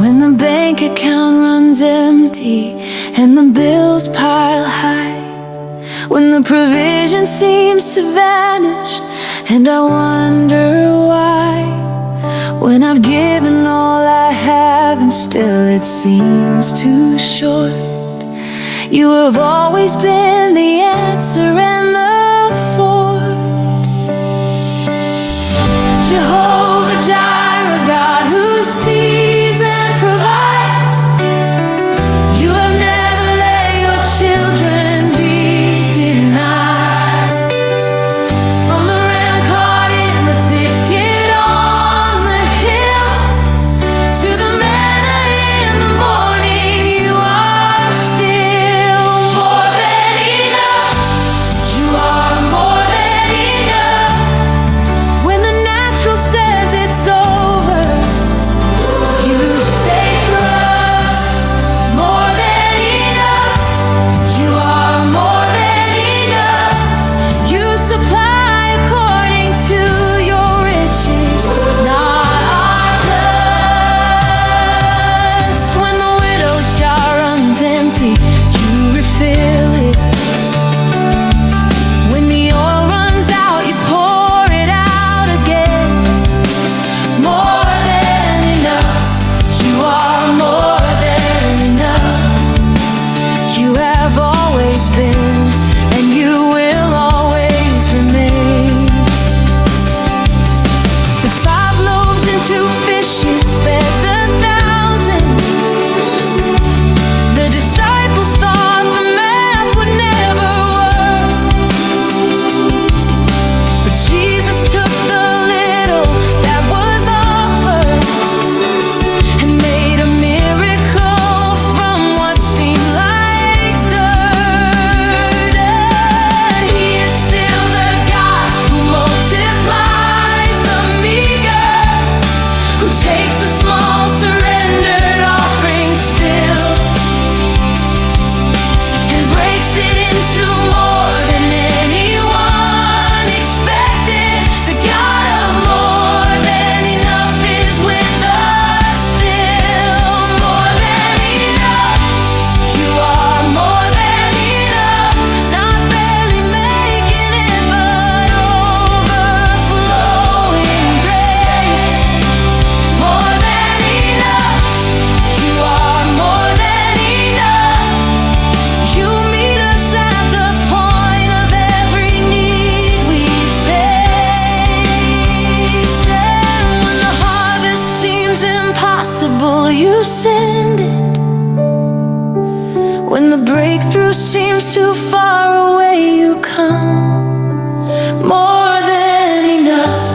When the bank account runs empty and the bills pile high, when the provision seems to vanish and I wonder why, when I've given all I have and still it seems too short, you have always been the answer and the fort. Jehovah Jireh, God who sees and provides, you have never let your children be denied. From the rampart in the thicket on the hill to the manna in the morning, you are still more than enough. You are more than enough. When the natural says it's over, you say trust. More than enough. You are more than enough. You supply according to your riches, not our trust. When the widow's jar runs empty, you refill it. When the oil runs out, you pour it out again. More than enough. You are more than enough. You have always been, and you will always remain. The 5 loaves and 2 fishes fed the thousands. The disciples thought the math would never work, but Jesus took the little that was offered and made a miracle from what seemed like dirt. And He is still the God who multiplies the meager, who takes the small surrendered offering still and breaks it into more than anyone expected. The God of more than enough is with us still. More than enough. You are more than enough. Not barely making it, but overflowing grace. More than enough. You are more than enough. You meet us at the point of every need we face. And when the harvest seems impossible, you send it. When the breakthrough seems too far away, you come. More than enough.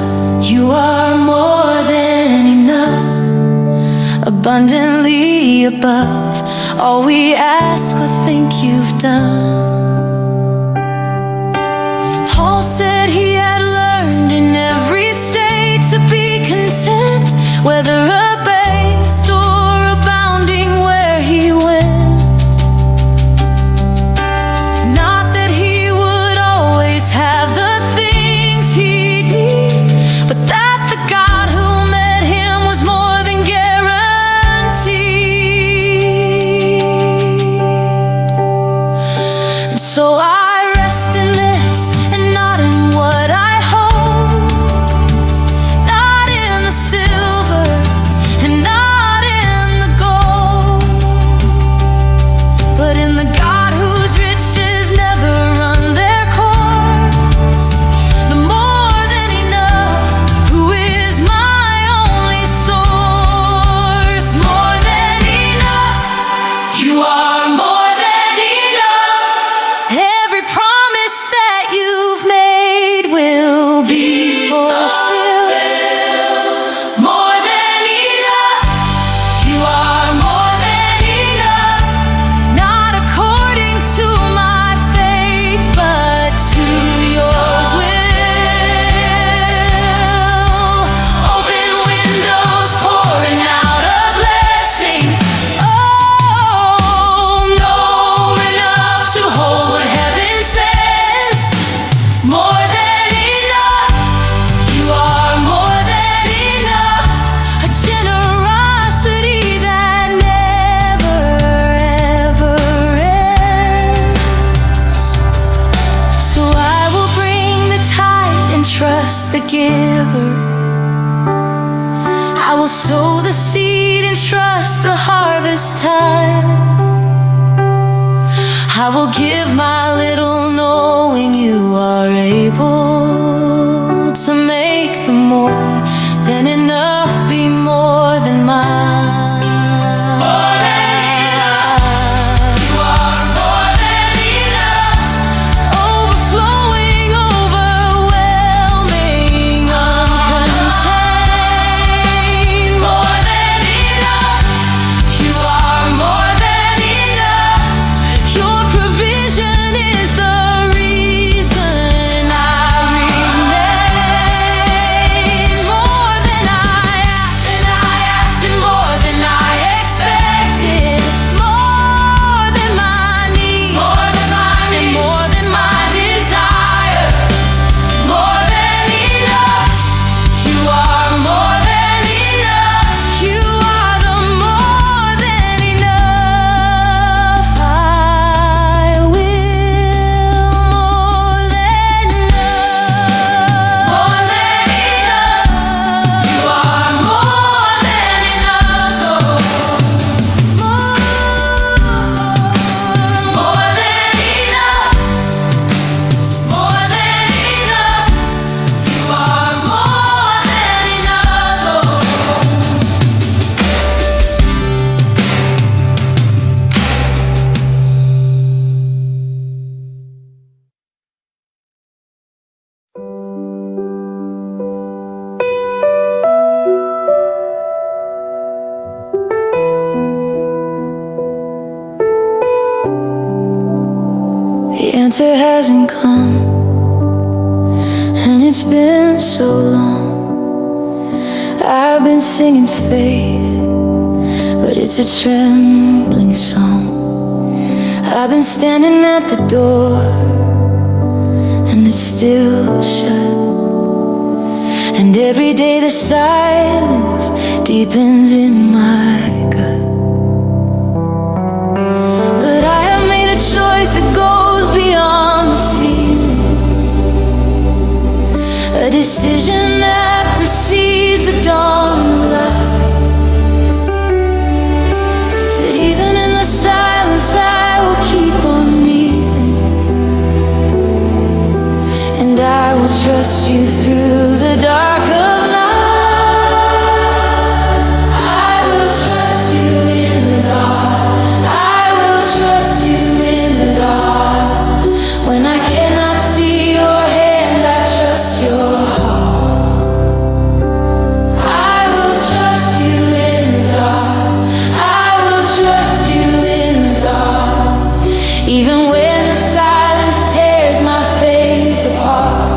You are more than enough. Abundantly above all we ask or think you've done. Paul said he had learned in every state to be content, whether abased or abounding where he went. Not that he would always have the things he'd need, but that the God who met him was more than guaranteed. And so I rest in this and not in what I hold, not in the silver and not in the gold, but in the God whose riches never run their course. The more than enough, who is my only source. More than enough. You are more than enough. Every promise that you've made will be fulfilled. More than enough. You are more than enough. Not according to my faith, but to your will. Open windows pouring out a blessing. Oh, no the giver. I will sow the seed and trust the harvest time. I will give my little, knowing you are able to make the more than enough be more than mine. The answer hasn't come, and it's been so long. I've been singing faith, but it's a trembling song. I've been standing at the door, and it's still shut. And every day the silence deepens in my gut. But I have made a choice that goes beyond the feeling, a decision that precedes the dawn of light. That even in the silence I will keep on kneeling, and I will trust you through the dark of night. Even when the silence tears my faith apart,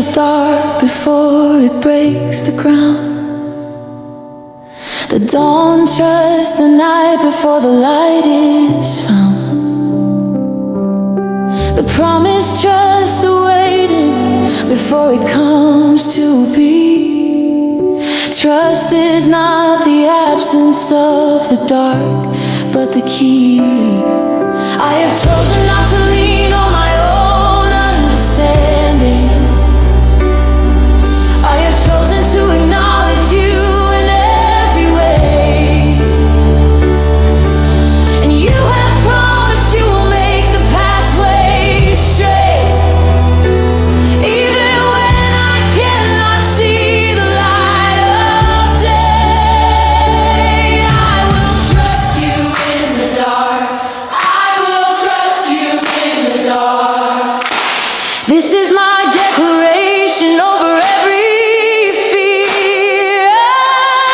the dark before it breaks the ground. The dawn trusts the night before the light is found. The promise trusts the waiting before it comes to be. Trust is not the absence of the dark, but the key. I have chosen not to lean on my own understanding. I have chosen to acknowledge you in every way. And you have promised you will make the pathway straight. Even when I cannot see the light of day, I will trust you in the dark. I will trust you in the dark. This is my declaration over every fear.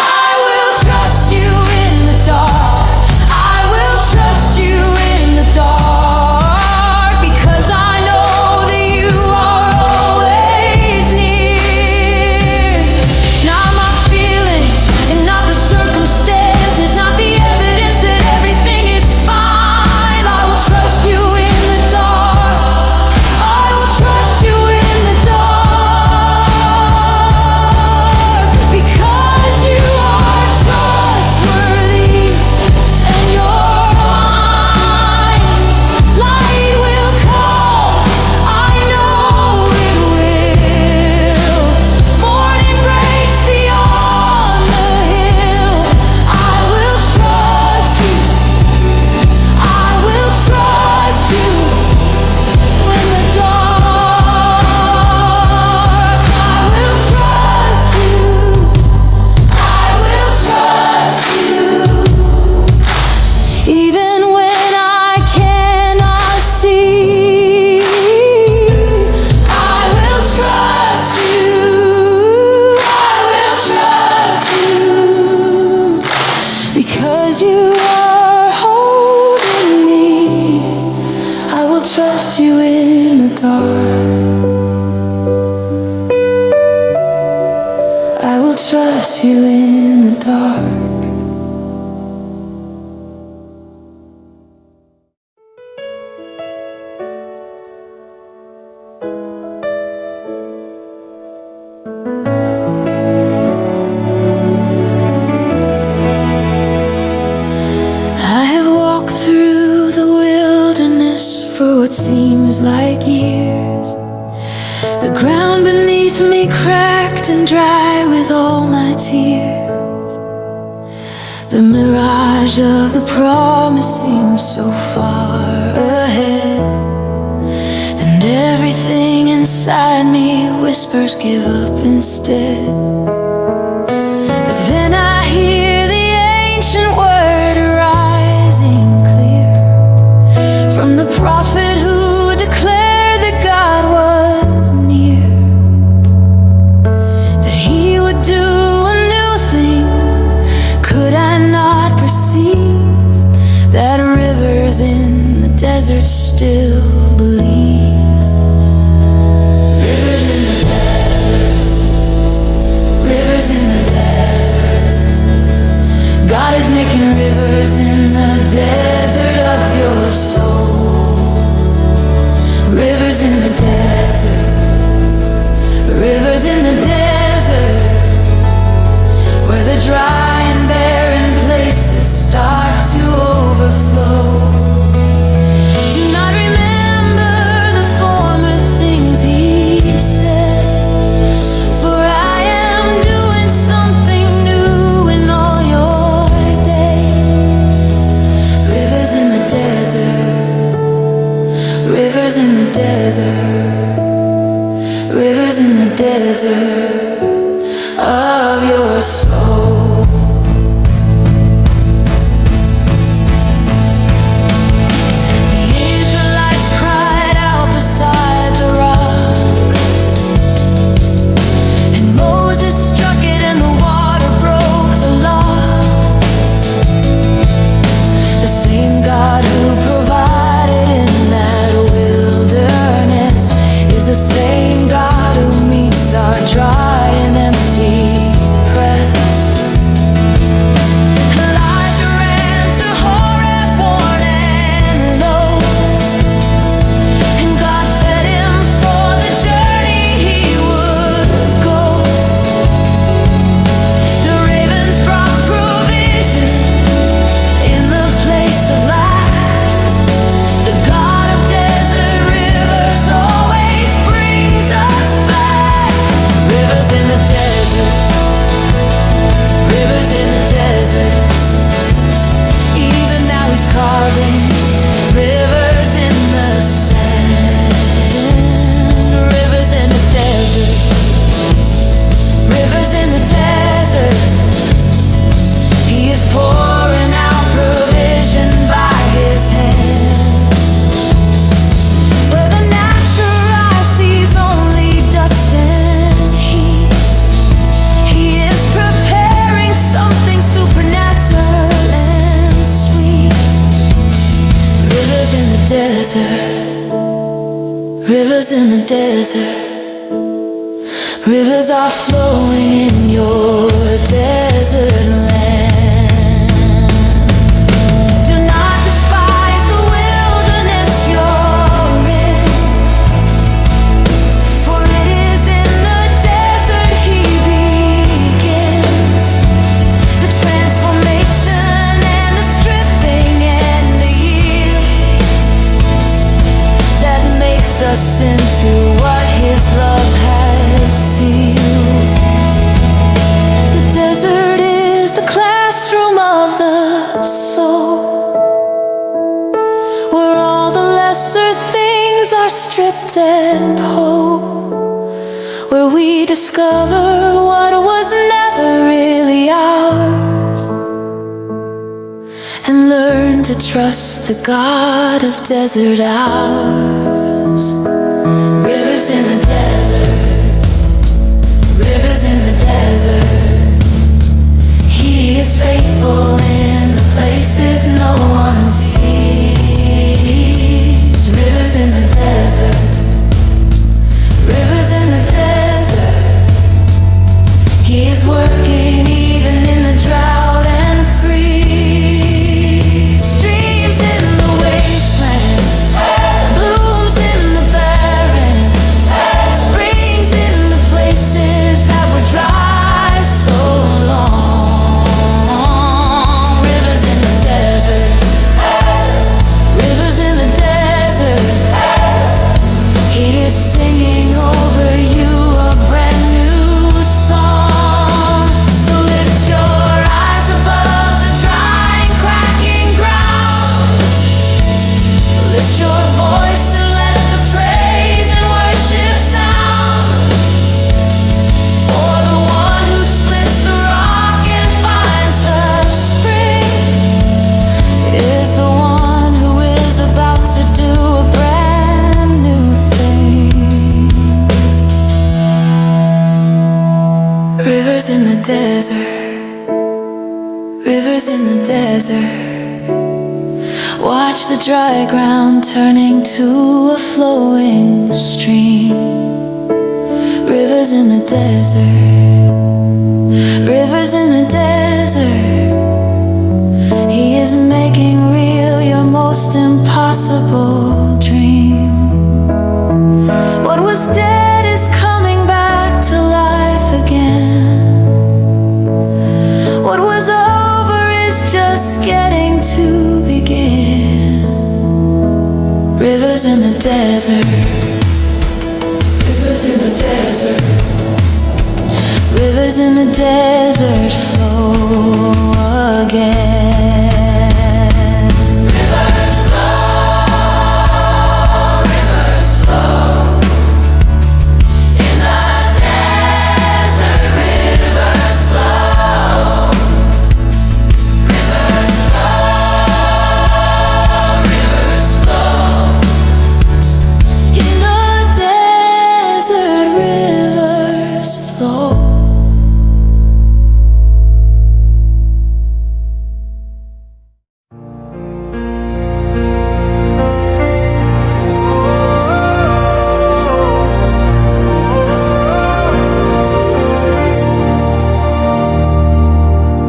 I will trust you in the dark. I will trust you in the dark, because I know that you are always near. Not my feelings and not the circumstances, not the evidence that everything is fine. I will trust you in the dark. I will trust you in the dark, because you are trustworthy and you're mine. Light will come, I know it will. Morning breaks beyond the hill. I will trust you. I will trust you in the dark. I will trust you. I will trust you. Even when I cannot see, I will trust you. I will trust you, because you are holding me. I will trust you in the dark. I will trust you in the dark. I have walked through the wilderness for what seems like years. The ground beneath me cracked and dry with all my tears. The mirage of the promise seems so far ahead, and everything inside me whispers give up instead. But then I hear the ancient word rising clear from the prophet who declared that God was near, that he would do a new thing. Could I not perceive that rivers in the desert still believe? Rivers in the desert, rivers in the desert. God is making rivers in the desert of your soul. Rivers in the desert, rivers in the desert, where the dry and barren places start to overflow. Do not remember the former things he says, for I am doing something new in all your days. Rivers in the desert, rivers in the desert, rivers in the desert of your soul. The Israelites cried out beside the rock, and Moses struck it and the water broke the law. The same God who provided in that wilderness is the same God who meets desert, rivers in the desert. Rivers are flowing in your desert land. Do not despise the wilderness you're in, for it is in the desert He begins the transformation and the stripping and the yield that makes us into what His love has sealed. The desert is the classroom of the soul, where all the lesser things are stripped and whole, where we discover what was never really ours, and learn to trust the God of desert hours. Rivers in the desert, rivers in the desert. He is faithful in the places no one sees. Rivers in the desert, rivers in the desert. He is working even in the drought and the freeze. Streams in the wasteland, blooms in the barren, springs in the places that were dry so long. Rivers in the desert, rivers in the desert. He is singing over you a brand new song. So lift your eyes above the dry and cracking ground. Lift your voice and let the praise and worship sound. For the one who splits the rock and finds the spring is the one who is about to do a brand new thing. Rivers in the desert, rivers in the desert. Watch the dry ground turning to a flowing stream. Rivers in the desert, rivers in the desert. He is making real your most impossible dream. What was dead is coming back to life again. What was over is just getting to begin. Rivers in the desert, rivers in the desert. Rivers in the desert flow again. Rivers flow in the desert. Rivers flow, rivers flow in the desert. Rivers flow.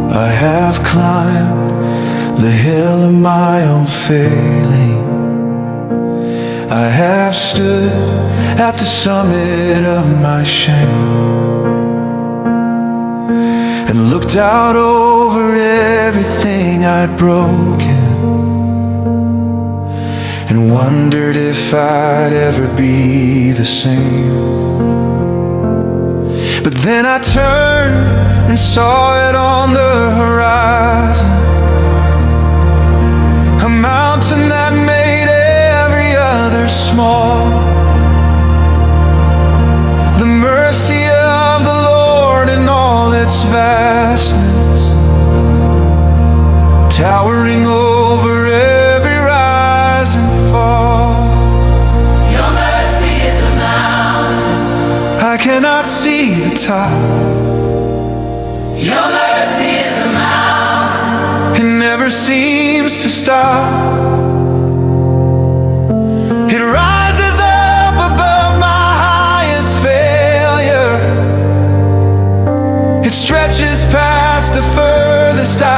I have climbed the hill of my own failing. I have stood at the summit of my shame and looked out over everything I'd broken and wondered if I'd ever be the same. But then I turned and saw it on the horizon, a mountain that made every other small. The mercy of the Lord in all its vastness, towering over every rise and fall. Your mercy is a mountain I cannot see the top. Your mercy is a mountain, it never seems to stop.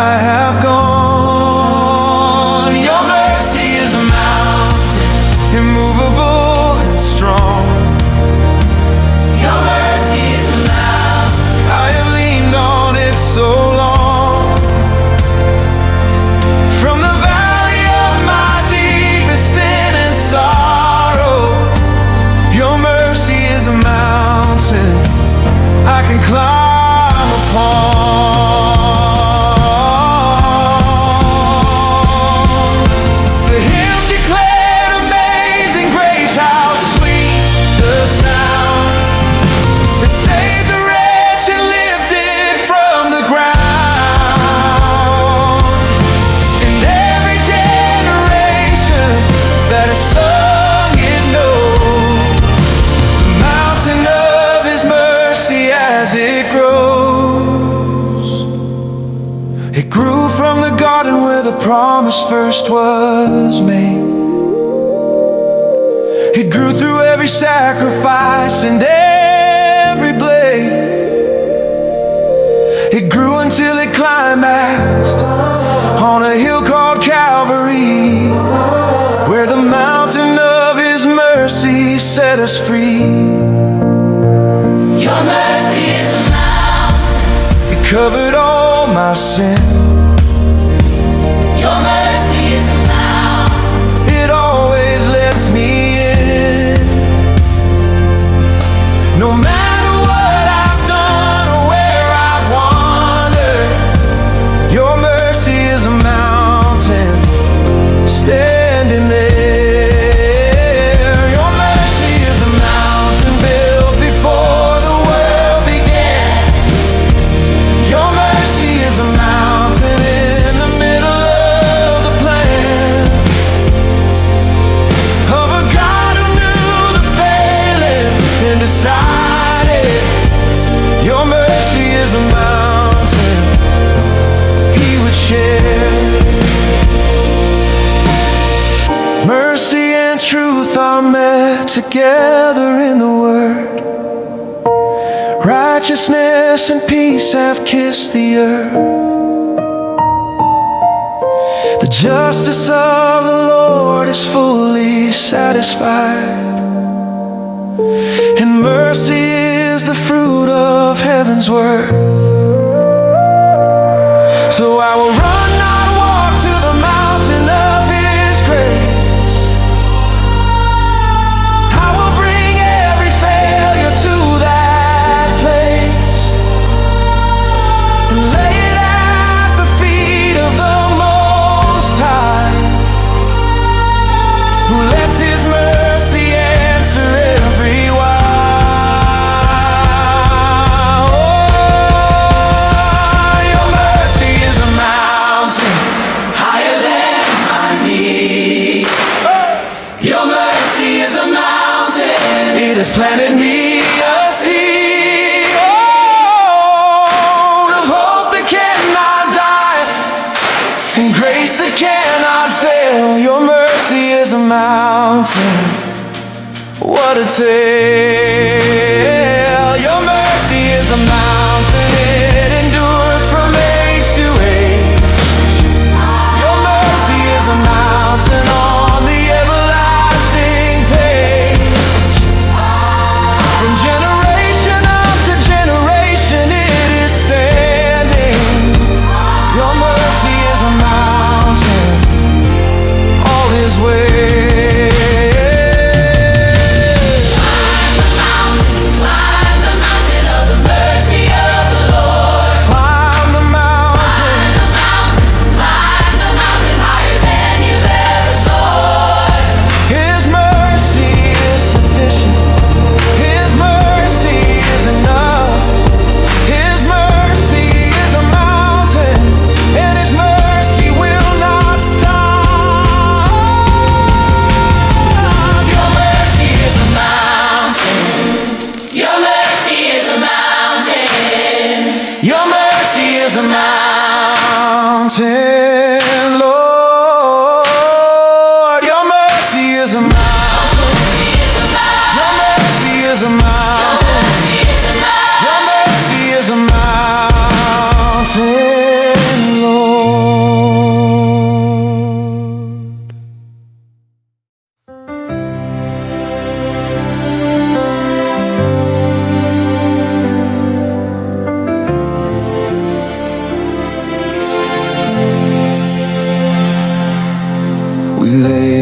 I have gone. Your mercy is a mountain, immovable and strong. Your mercy is a mountain, I have leaned on it so long. From the valley of my deepest sin and sorrow, your mercy is a mountain I can climb upon. The hymn declared, amazing grace, how sweet the sound that saved a wretch and lifted from the ground. And every generation that has sung it knows the mountain of His mercy as it grows. It grew from the garden where the promise first was made. It grew through every sacrifice and every blade. It grew until it climaxed on a hill called Calvary, where the mountain of His mercy set us free. Your mercy is a mountain. It covered all my sin. Your mercy is a mountain. It always lets me in. No matter what I've done or where I've wandered, your mercy is a mountain standing there. Your mercy is a mountain built before the world began. Your mercy is a mountain in the middle of the plan of a God who knew the failing and decided. Your mercy is a mountain He would share. Mercy and truth are met together in the Word. Righteousness and peace have kissed the earth. The justice of the Lord is fully satisfied, and mercy is the fruit of heaven's worth. So I will run, not walk, to the mountain of His grace. I will bring every failure to that place and lay it at the feet of the Most High, who lets His mercy answer every why. Oh, your mercy is a mountain higher than my knee. Your mercy is a mountain, it has planted me a seed, of hope that cannot die, and grace that cannot fail. Your mercy is a mountain, what a tale. Your mercy is a mountain, it endures from age to age. Your mercy is a mountain on the everlasting page. From generation up to generation it is standing. Your mercy is a mountain, all His ways. Climb the mountain of the mercy of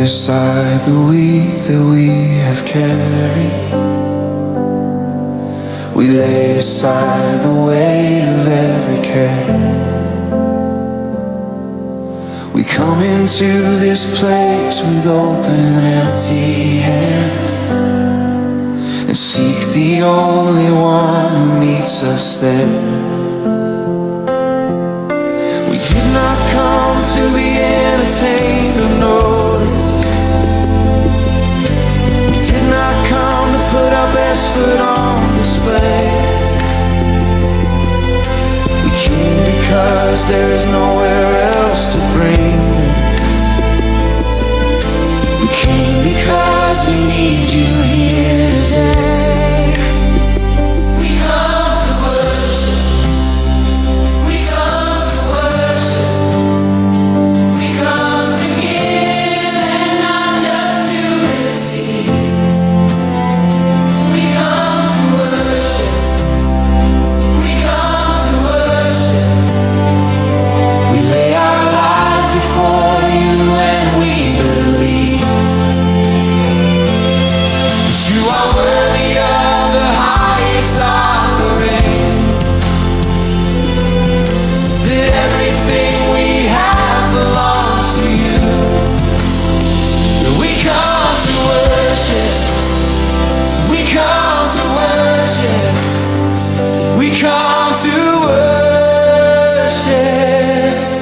aside the weight that we have carried. We lay aside the weight of every care. We come into this place with open, empty hands and seek the only one who meets us there. We did not come to be entertained or noticed. We did not come to put our best foot on display. We came because there is nowhere else to bring this. We came because we need you here today. We come to worship. We come to worship. We come to give and not just to receive. We come to worship. We come to worship. We lay our lives before you and we believe that you are worthy of the highest offering, that everything we have belongs to you, that we come to worship, we come to worship, we come to worship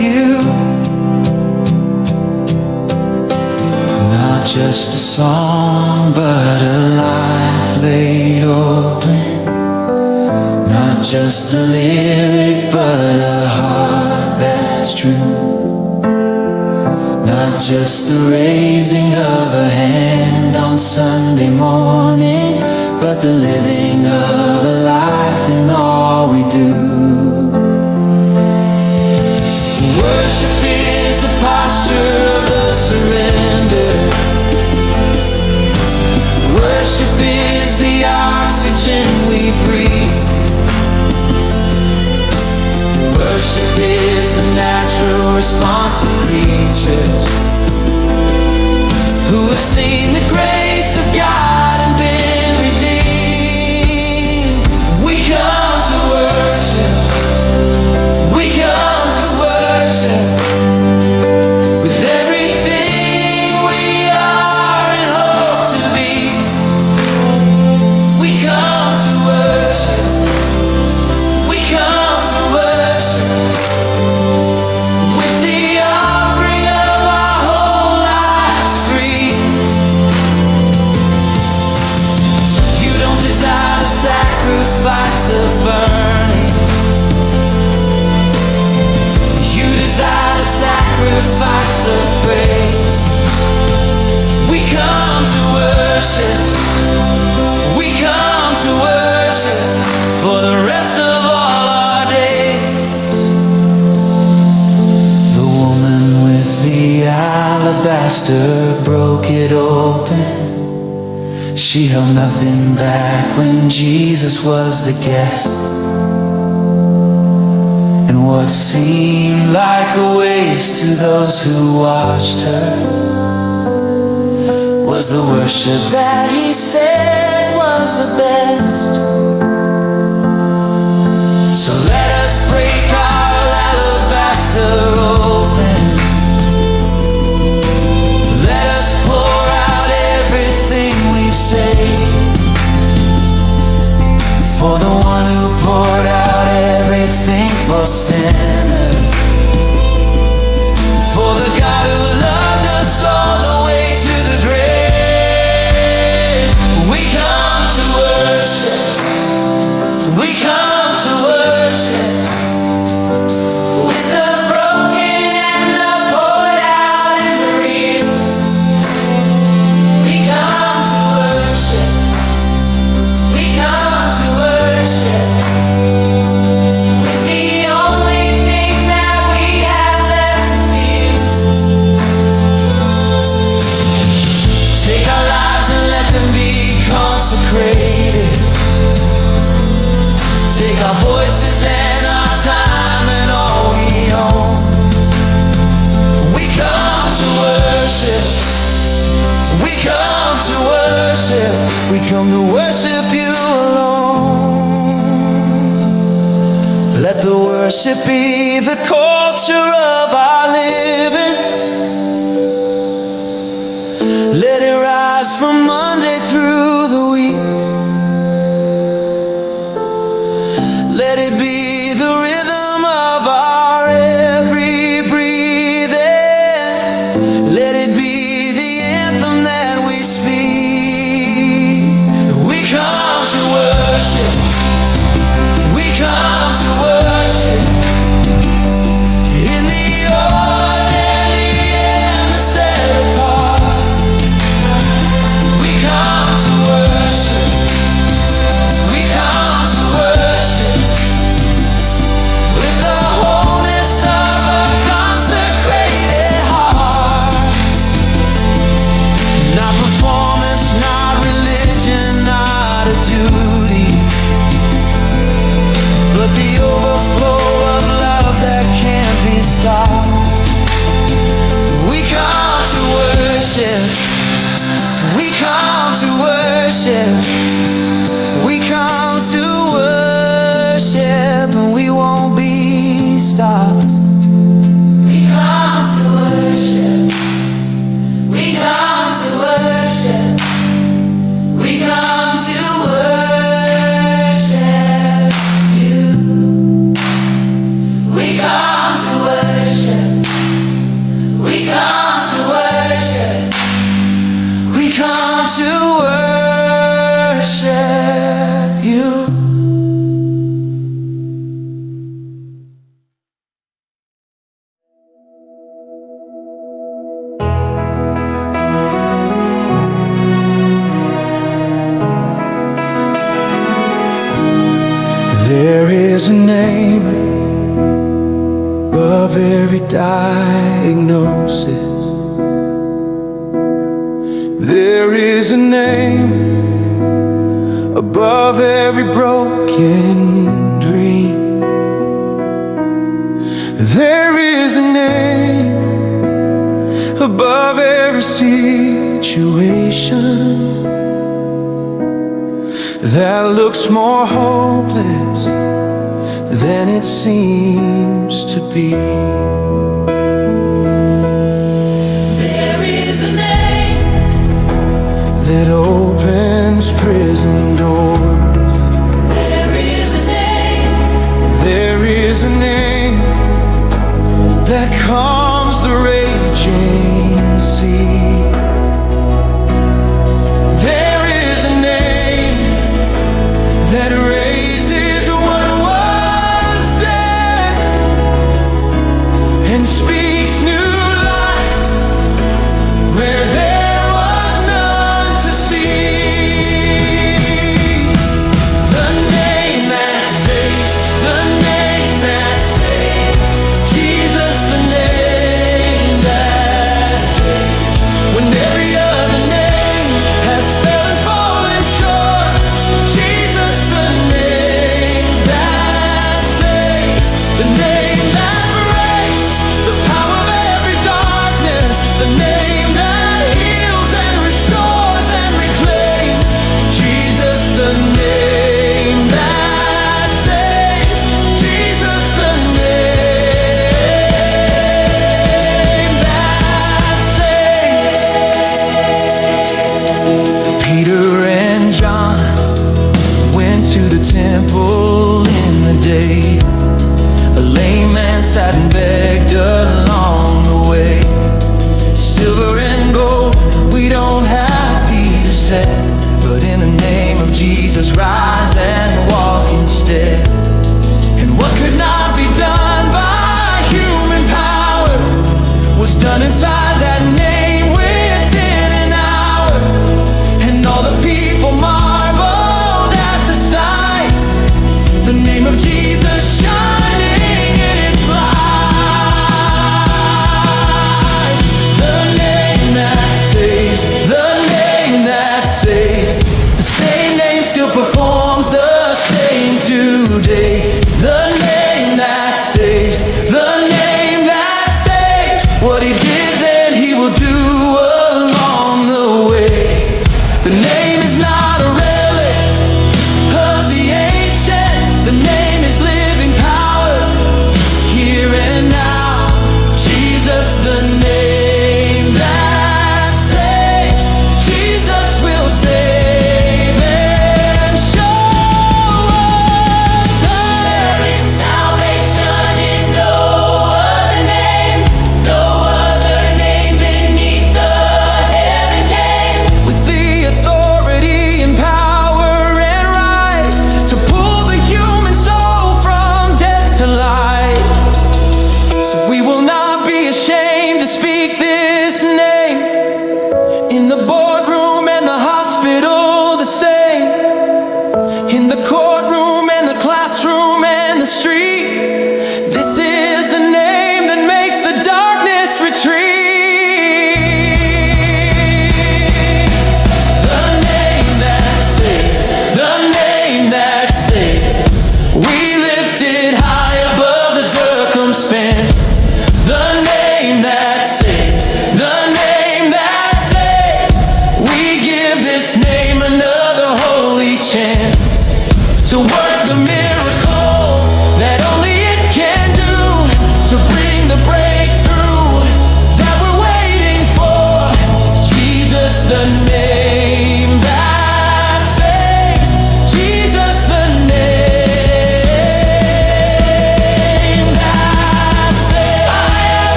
you. Not just a song, but a life laid open. Not just a lyric, but a heart that's true. Not just the raising of a hand on Sunday morning, but the living of a life in all we do. Worship is the posture of the surrender. Worship is the oxygen we breathe. Worship is the natural response of creatures who have seen the grace of God and been redeemed. We come to worship. We come to worship with everything we are and hope to be. We come to worship. We come to worship with the offering of our whole lives free. You don't desire the sacrifice of burning. You desire the sacrifice of praise. We come to worship. We come to worship for the rest of all our days. The woman with the alabaster broke it open. She held nothing back when Jesus was the guest. And what seemed like a waste to those who watched her was the worship that he said was the best. So let us break our alabaster open. Let us pour out everything we've saved for the one who poured out everything for sinners, for the God who loved us all the way to the grave. We come to worship. We come to worship. We come to worship, we come to worship you alone. Let the worship be the culture of our living. Let it rise from Monday through the week. Let it be the rhythm of our every breathing. Let it be the anthem that we speak. We come to worship, we come to worship, in the ordinary and the set apart. We come to worship, we come to worship, with the wholeness of a consecrated heart. Not performance, not religion, not a duty, but the overflow of love that can't be stopped. We come to worship, we come to worship, we come to worship, and we won't be stopped. We come to worship. We come to worship. We come to worship you. We come to worship. We come to worship. We come to worship you. There is a name above every diagnosis. There is a name above every broken dream. There is a name above every situation that looks more hopeless than it seems to be. There is a name That opens prison doors. There is a name There is a name that calms the raging sea. There is a name that raises what was dead and speaks new life where there was none to see. The name that saves, the name that saves, Jesus, the name that saves. When every other name has failed and fallen short, Jesus, the name that saves, the name that breaks the power of every darkness, the name that heals and restores and reclaims. Jesus, the name that saves. Jesus, the name that saves. Peter and John went to the temple in the day. A lame man sat and begged along the way. Silver and gold we don't have, Peter said, but in the name of Jesus rise and walk instead. And what could not be done by human power was done inside that name within an hour. And all the people marveled at the sight, the name of Jesus shining in its light. The name that saves, the name that saves. The same name still performs the same today. The name that saves, the name that saves. What he did then he will do